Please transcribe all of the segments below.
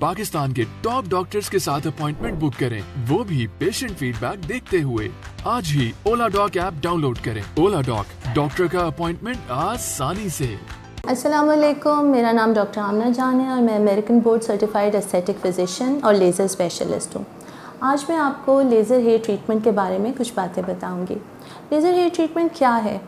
पाकिस्तान के top doctors के साथ अपॉइंटमेंट बुक करें, वो भी पेशेंट फीडबैक देखते हुए। आज ही ओला डॉक ऐप डाउनलोड करें। ओला डॉक, डॉक्टर का अपॉइंटमेंट आसानी से। अस्सलाम वालेकुम, मेरा नाम डॉक्टर आमना जान है और मैं American board certified aesthetic physician और लेज़र स्पेशलिस्ट हूँ। आज मैं आपको लेज़र हेयर ट्रीटमेंट के बारे में कुछ बातें बताऊँगी। लेज़र हेयर ट्रीटमेंट क्या है?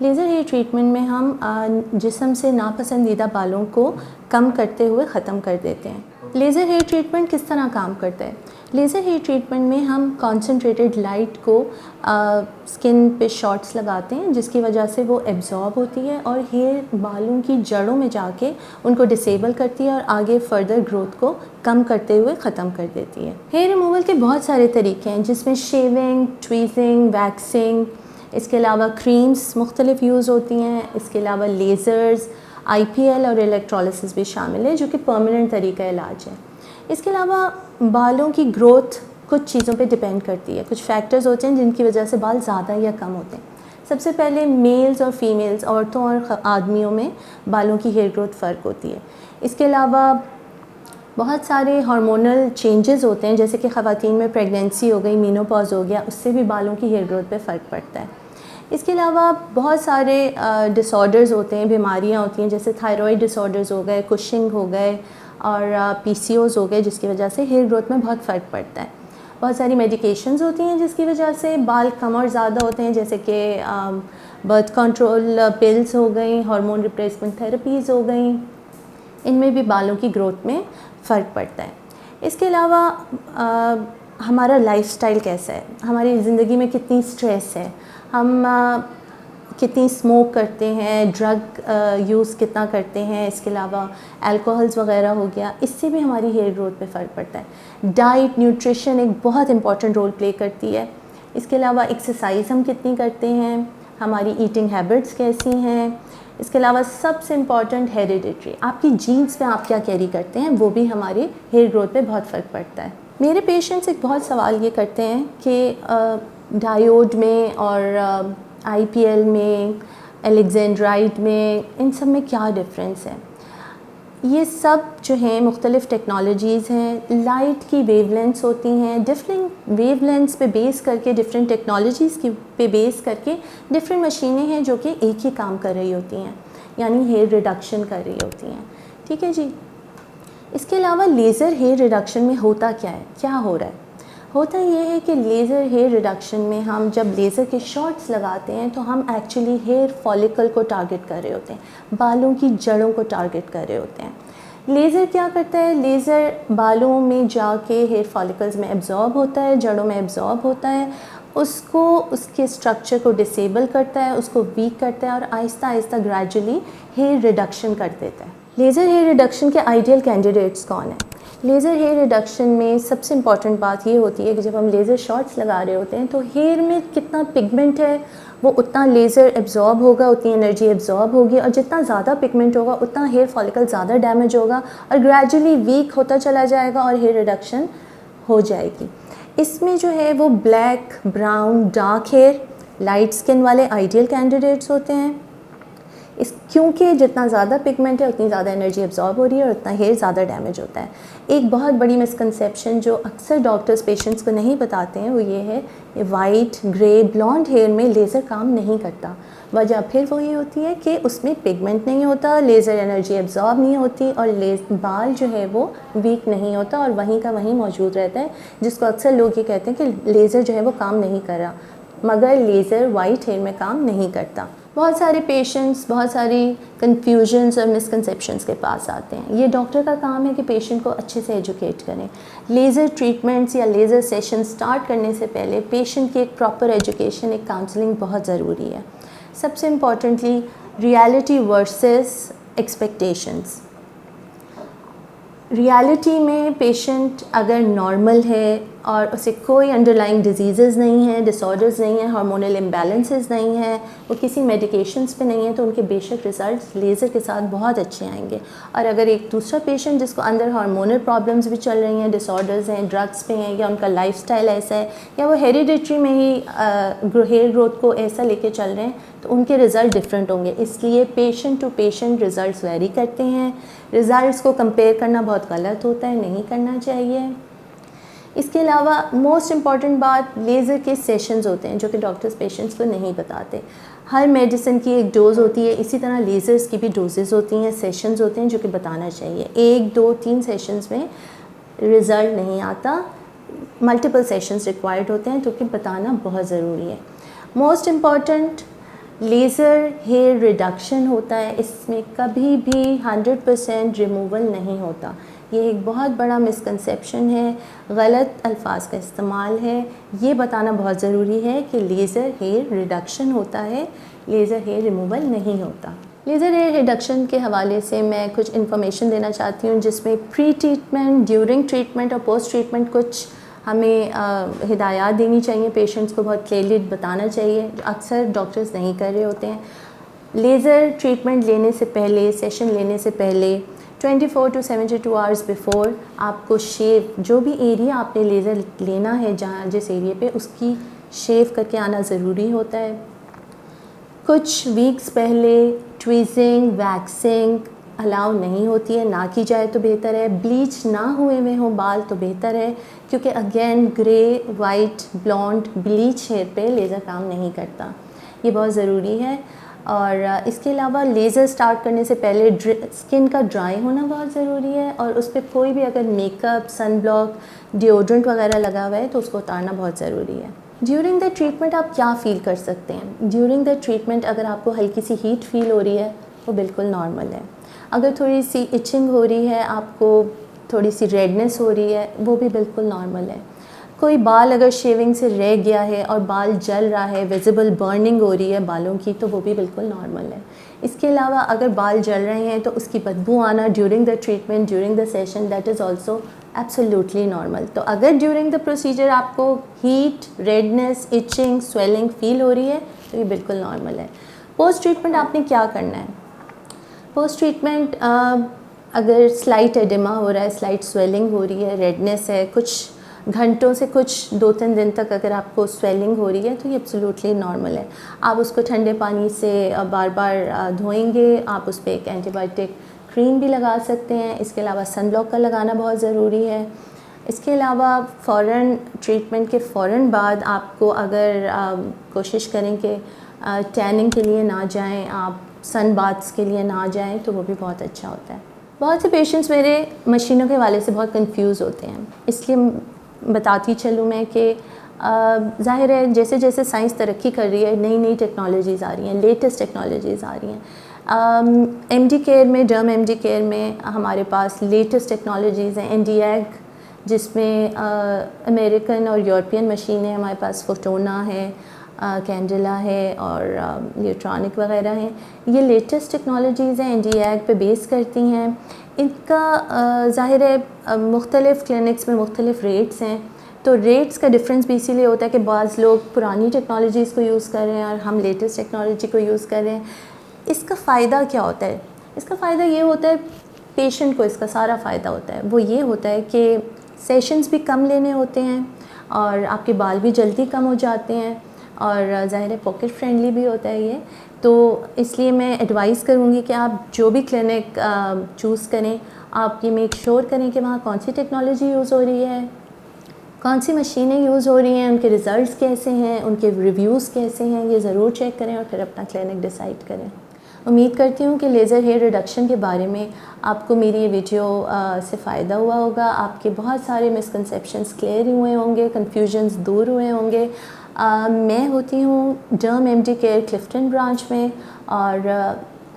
लेज़र हेयर ट्रीटमेंट में हम जिस्म से नापसंदीदा बालों को कम करते हुए ख़त्म कर देते हैं। लेज़र हेयर ट्रीटमेंट किस तरह काम करता है? लेज़र हेयर ट्रीटमेंट में हम कॉन्सेंट्रेटेड लाइट को स्किन पे शॉट्स लगाते हैं, जिसकी वजह से वो एब्जॉर्ब होती है और हेयर बालों की जड़ों में जाके उनको डिसेबल करती है और आगे फर्दर ग्रोथ को कम करते हुए ख़त्म कर देती है। हेयर रिमूवल के बहुत सारे तरीके हैं, जिसमें शेविंग, ट्वीज़िंग, वैक्सिंग, इसके अलावा क्रीम्स मुख्तलिफ यूज़ होती हैं। इसके अलावा लेज़र्स, IPL और इलेक्ट्रोलिसिस भी शामिल है, जो कि परमानेंट तरीका इलाज है। इसके अलावा बालों की ग्रोथ कुछ चीज़ों पे डिपेंड करती है। कुछ फैक्टर्स होते हैं जिनकी वजह से बाल ज़्यादा या कम होते हैं। सबसे पहले मेल्स और फीमेल्स, औरतों और आदमियों में बालों की हेयर ग्रोथ फ़र्क होती है। इसके अलावा बहुत सारे हार्मोनल चेंजेस होते हैं, जैसे कि ख़वातीन में प्रेगनेंसी हो गई, मेनोपॉज हो गया, उससे भी बालों की हेयर ग्रोथ पे फ़र्क पड़ता है। इसके अलावा बहुत सारे डिसऑर्डर्स होते हैं, बीमारियां होती हैं, जैसे थायराइड डिसऑर्डर्स हो गए, कुशिंग हो गए और PCOS हो गए, जिसकी वजह से हेयर ग्रोथ में बहुत फ़र्क पड़ता है। बहुत सारी मेडिकेशंस होती हैं जिसकी वजह से बाल कम और ज़्यादा होते हैं, जैसे कि बर्थ कंट्रोल पिल्स हो गई, हार्मोन रिप्लेसमेंट थेरेपीज़ हो गई। इनमें भी बालों की ग्रोथ में फ़र्क पड़ता है। इसके अलावा हमारा लाइफस्टाइल कैसा है, हमारी ज़िंदगी में कितनी स्ट्रेस है, हम कितनी स्मोक करते हैं, ड्रग यूज़ कितना करते हैं, इसके अलावा अल्कोहल्स वगैरह हो गया, इससे भी हमारी हेयर ग्रोथ पे फ़र्क पड़ता है। डाइट, न्यूट्रिशन एक बहुत इंपॉर्टेंट रोल प्ले करती है। इसके अलावा एक्सरसाइज हम कितनी करते हैं, हमारी ईटिंग हैबिट्स कैसी हैं। इसके अलावा सबसे इम्पॉर्टेंट हेरिडिटरी, आपकी जीन्स पे आप क्या कैरी करते हैं, वो भी हमारी हेयर ग्रोथ पे बहुत फ़र्क पड़ता है। मेरे पेशेंट्स एक बहुत सवाल ये करते हैं कि डायोड में और IPL में, एलेक्जेंड्राइट में, इन सब में क्या डिफरेंस है। ये सब जो हैं मुख्तलिफ़ टेक्नोलॉजीज़ हैं, लाइट की वेवलेंथ्स होती हैं, डिफरेंट वेवलेंथ्स पे बेस करके, डिफरेंट टेक्नोलॉजीज़ की पे बेस करके डिफरेंट मशीनें हैं जो कि एक ही काम कर रही होती हैं, यानी हेयर रिडक्शन कर रही होती हैं। ठीक है जी। इसके अलावा लेज़र हेयर रिडक्शन में होता क्या है, क्या हो रहा है? होता ये है कि लेज़र हेयर रिडक्शन में हम जब लेज़र के शॉट्स लगाते हैं तो हम एक्चुअली हेयर फॉलिकल को टारगेट कर रहे होते हैं, बालों की जड़ों को टारगेट कर रहे होते हैं। लेज़र क्या करता है? लेज़र बालों में जाके हेयर फॉलिकल्स में एब्जॉर्ब होता है, जड़ों में एब्जॉर्ब होता है, उसको, उसके स्ट्रक्चर को डिसेबल करता है, उसको वीक करता है और Aahista Aahista gradually hair reduction कर देता है। लेज़र हेयर रिडक्शन के आइडियल कैंडिडेट्स कौन हैं? लेज़र हेयर रिडक्शन में सबसे इम्पॉर्टेंट बात ये होती है कि जब हम लेज़र शॉट्स लगा रहे होते हैं तो हेयर में कितना पिगमेंट है वो उतना लेज़र एब्जॉर्ब होगा, उतनी एनर्जी एब्जॉर्ब होगी और जितना ज़्यादा पिगमेंट होगा उतना हेयर फॉलिकल ज़्यादा डैमेज होगा और ग्रेजुअली वीक होता चला जाएगा और हेयर रिडक्शन हो जाएगी। इसमें जो है वो black, brown, dark hair, light skin वाले आइडियल कैंडिडेट्स होते हैं। क्योंकि जितना ज़्यादा पिगमेंट है उतनी ज़्यादा एनर्जी एब्जॉर्ब हो रही है और उतना हेयर ज़्यादा डैमेज होता है। एक बहुत बड़ी मिसकंसेप्शन जो अक्सर डॉक्टर्स पेशेंट्स को नहीं बताते हैं वो ये है कि वाइट, ग्रे, ब्लॉन्ड हेयर में लेज़र काम नहीं करता। वजह फिर वही होती है कि उसमें पिगमेंट नहीं होता, लेज़र एनर्जी एब्जॉर्ब नहीं होती और बाल जो है वो वीक नहीं होता और वहीं का वहीं मौजूद रहता है, जिसको अक्सर लोग ये कहते हैं कि लेज़र जो है वो काम नहीं कर रहा, मगर लेज़र वाइट हेयर में काम नहीं करता। बहुत सारे पेशेंट्स बहुत सारी कन्फ्यूजन्स और मिसकंसेप्शंस के पास आते हैं। ये डॉक्टर का काम है कि पेशेंट को अच्छे से एजुकेट करें। लेज़र ट्रीटमेंट्स या लेज़र सेशन स्टार्ट करने से पहले पेशेंट की एक प्रॉपर एजुकेशन, एक काउंसलिंग बहुत ज़रूरी है। सबसे importantly reality versus expectations. Reality में पेशेंट अगर नॉर्मल है और उसे कोई अंडरलाइंग डिजीज़ नहीं है, डिसऑर्डर्स नहीं है, हार्मोनल इम्बैलेंसेस नहीं है, वो किसी मेडिकेशंस पे नहीं है, तो उनके बेशक रिजल्ट्स लेज़र के साथ बहुत अच्छे आएंगे। और अगर एक दूसरा पेशेंट जिसको अंदर हार्मोनल प्रॉब्लम्स भी चल रही हैं, डिसऑर्डर्स हैं, ड्रग्स पे हैं, या उनका लाइफस्टाइल ऐसा है, या वो हेरिडिटरी में ही हेयर ग्रोथ को ऐसा लेके चल रहे हैं, तो उनके रिज़ल्ट डिफरेंट होंगे। इसलिए patient to patient results vary करते हैं। रिज़ल्ट्स को कंपेयर करना बहुत गलत होता है, नहीं करना चाहिए। इसके अलावा मोस्ट इम्पॉर्टेंट बात, लेज़र के सेशंस होते हैं जो कि डॉक्टर्स पेशेंट्स को नहीं बताते। हर मेडिसिन की एक डोज़ होती है, इसी तरह लेज़र्स की भी डोजेज़ होती हैं, सेशंस होते हैं जो कि बताना चाहिए। 1, 2, 3 सेशंस में रिज़ल्ट नहीं आता, मल्टीपल सेशंस रिक्वायर्ड होते हैं, तो कि बताना बहुत ज़रूरी है। Most important, laser hair reduction होता है, इसमें कभी भी 100% रिमूवल नहीं होता। ये एक बहुत बड़ा मिसकंसेप्शन है, गलत अल्फाज का इस्तेमाल है। ये बताना बहुत ज़रूरी है कि लेज़र हेयर रिडक्शन होता है, लेज़र हेयर रिमूवल नहीं होता। लेज़र हेयर रिडक्शन के हवाले से मैं कुछ इन्फॉर्मेशन देना चाहती हूँ, जिसमें प्री ट्रीटमेंट, ड्यूरिंग ट्रीटमेंट और पोस्ट ट्रीटमेंट कुछ हमें हिदायत देनी चाहिए, पेशेंट्स को बहुत क्लियरली बताना चाहिए, अक्सर डॉक्टर्स नहीं कर रहे होते हैं। लेज़र ट्रीटमेंट लेने से पहले, सेशन लेने से पहले 24 to 72 आवर्स बिफ़ोर आपको शेव, जो भी एरिया आपने लेज़र लेना है, जहाँ जिस एरिया पे, उसकी शेव करके आना ज़रूरी होता है। कुछ वीक्स पहले ट्वीज़िंग, वैक्सिंग अलाउ नहीं होती है, ना की जाए तो बेहतर है। ब्लीच ना हुए हुए हों बाल तो बेहतर है, क्योंकि again grey, white, blonde, bleach hair पे लेज़र काम नहीं करता, ये बहुत ज़रूरी है। और इसके अलावा लेज़र स्टार्ट करने से पहले स्किन का ड्राई होना बहुत ज़रूरी है, और उस पर कोई भी अगर मेकअप, सन ब्लॉक, डिओड्रेंट वगैरह लगा हुआ है तो उसको उतारना बहुत ज़रूरी है। ड्यूरिंग द ट्रीटमेंट आप क्या फ़ील कर सकते हैं? ड्यूरिंग द ट्रीटमेंट अगर आपको हल्की सी हीट फ़ील हो रही है वो बिल्कुल नॉर्मल है। अगर थोड़ी सी इचिंग हो रही है, आपको थोड़ी सी रेडनेस हो रही है, वो भी बिल्कुल नॉर्मल है। कोई बाल अगर शेविंग से रह गया है और बाल जल रहा है, विजिबल बर्निंग हो रही है बालों की, तो वो भी बिल्कुल नॉर्मल है। इसके अलावा अगर बाल जल रहे हैं तो उसकी बदबू आना during the treatment, during the session, that is also absolutely normal. तो अगर ड्यूरिंग द प्रोसीजर आपको heat, redness, itching, swelling feel हो रही है तो ये बिल्कुल नॉर्मल है। पोस्ट ट्रीटमेंट आपने क्या करना है? पोस्ट ट्रीटमेंट अगर स्लाइट एडिमा हो रहा है, स्लाइट स्वेलिंग हो रही है, रेडनेस है, कुछ घंटों से कुछ 2-3 दिन तक अगर आपको स्वेलिंग हो रही है तो ये एब्सोल्युटली नॉर्मल है। आप उसको ठंडे पानी से बार बार धोएंगे, आप उस पर एक एंटीबायोटिक क्रीम भी लगा सकते हैं। इसके अलावा सन ब्लॉक का लगाना बहुत ज़रूरी है। इसके अलावा फ़ौरन ट्रीटमेंट के फ़ौरन बाद आपको अगर कोशिश करें कि टैनिंग के लिए ना जाएं, आप सन बाथ्स के लिए ना जाएं, तो वो भी बहुत अच्छा होता है। बहुत से पेशेंट्स मेरे मशीनों के हवाले से बहुत कंफ्यूज होते हैं, इसलिए बताती चलूँ मैं कि ज़ाहिर है जैसे जैसे साइंस तरक्की कर रही है, नई नई टेक्नोलॉजीज़ आ रही हैं, लेटेस्ट टेक्नोलॉजीज़ आ रही हैं। एमडी केयर में, डर्म एमडी केयर में हमारे पास लेटेस्ट टेक्नोलॉजीज़ हैं। एनडीएग, जिसमें अमेरिकन और यूरोपियन मशीनें, हमारे पास फोटोना है, कैंडिला है और न्यूट्रॉनिक वगैरह हैं। ये लेटेस्ट टेक्नोलॉजीज़ हैं, एनडीएग पे बेस करती हैं। इनका ज़ाहिर है मुख्तलिफ़ क्लिनिक्स में मुख्तलिफ़ रेट्स हैं, तो रेट्स का डिफरेंस भी इसीलिए होता है कि बाज़ लोग पुरानी टेक्नोलॉजीज़ को यूज़ कर रहे हैं और हम लेटेस्ट टेक्नोलॉजी को यूज़ कर रहे हैं। इसका फ़ायदा क्या होता है? इसका फ़ायदा ये होता है, पेशेंट को इसका सारा फ़ायदा होता है, वो ये होता है कि सेशंस भी कम लेने होते हैं और आपके बाल भी जल्दी कम हो जाते हैं, और ज़ाहिर है पॉकेट फ्रेंडली भी होता है ये। तो इसलिए मैं एडवाइस करूँगी कि आप जो भी क्लिनिक चूज़ करें, आप ये मेक श्योर करें कि वहाँ कौन सी टेक्नोलॉजी यूज़ हो रही है, कौन सी मशीनें यूज़ हो रही हैं, उनके रिज़ल्ट्स कैसे हैं, उनके रिव्यूज़ कैसे हैं, ये ज़रूर चेक करें और फिर अपना क्लिनिक डिसाइड करें। उम्मीद करती हूँ कि लेज़र हेयर रिडक्शन के बारे में आपको मेरी ये वीडियो से फ़ायदा हुआ होगा। आपके बहुत सारे मिसकंसेप्शंस क्लियर हुए होंगे, कन्फ्यूजन्स दूर हुए होंगे। मैं होती हूँ डर्म एमडी केयर क्लिफ्टन ब्रांच में, और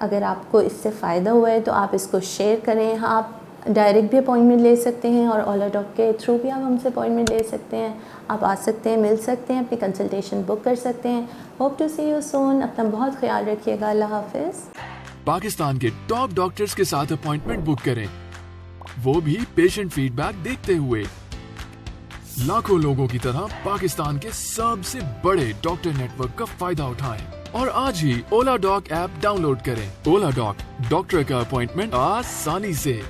अगर आपको इससे फ़ायदा हुआ है तो आप इसको शेयर करें। आप डायरेक्ट भी अपॉइंटमेंट ले सकते हैं और ओला डॉक के थ्रू भी आप हमसे अपॉइंटमेंट ले सकते हैं। आप आ सकते हैं, मिल सकते हैं, अपनी कंसल्टेशन बुक कर सकते हैं। Hope to see you soon. अपना बहुत ख्याल रखिएगा। अल्लाह हाफिज़। पाकिस्तान के टॉप डॉक्टर्स के साथ अपॉइंटमेंट बुक करें, वो भी पेशेंट फीडबैक देखते हुए। लाखों लोगों की तरह पाकिस्तान के सबसे बड़े डॉक्टर नेटवर्क का फायदा उठाएं और आज ही ओला डॉक ऐप डाउनलोड करें। ओला डॉक, डॉक्टर का अपॉइंटमेंट आसानी से।